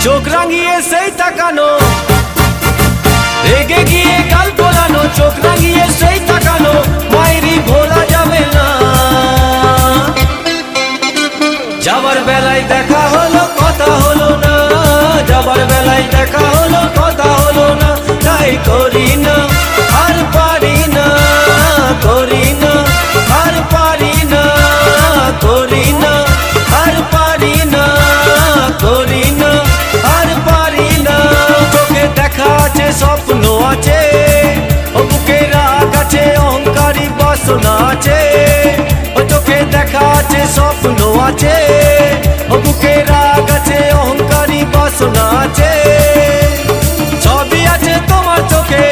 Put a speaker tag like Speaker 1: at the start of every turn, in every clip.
Speaker 1: চোখ রাঙিয়ে সেই তাকানো, রেগে গিয়ে গাল ফোলানো, চোখ রাঙিয়ে সেই তাকানো, মায়েরই ভোলা যাবে না। যাবার বেলায় দেখা হলো কথা হলো না, যাবার বেলায় দেখা হলো কথা হলো না, তাই করি না আর পারি না, করি না আর পারি না, করি না আর পারি না, করি না আর পারি না। চোখে দেখা আছে স্বপ্ন আছে, ও বুকে রাগ আছে অহংকারী বাসনা আছে, ও চোখে দেখা আছে স্বপ্ন আছে, ও বুকে রাগ আছে অহংকারী বাসনা আছে। সবই আছে তোমার চোখে,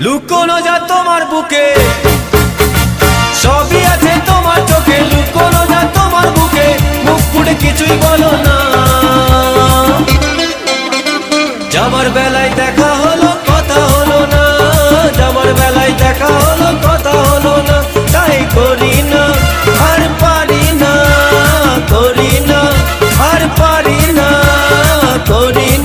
Speaker 1: লুকোনো যা তোমার বুকে, সবই আছে তোমার চোখে, লুকোনো যা তোমার বুকে, মুখ পুড়ে কিছুই বলো না। যাবার বেলায় দেখা হলো কথা হলো না, যাবার বেলায় দেখা হলো কথা হলো না, তাই করি না আর পারি না, করি না আর পারি না, করি না।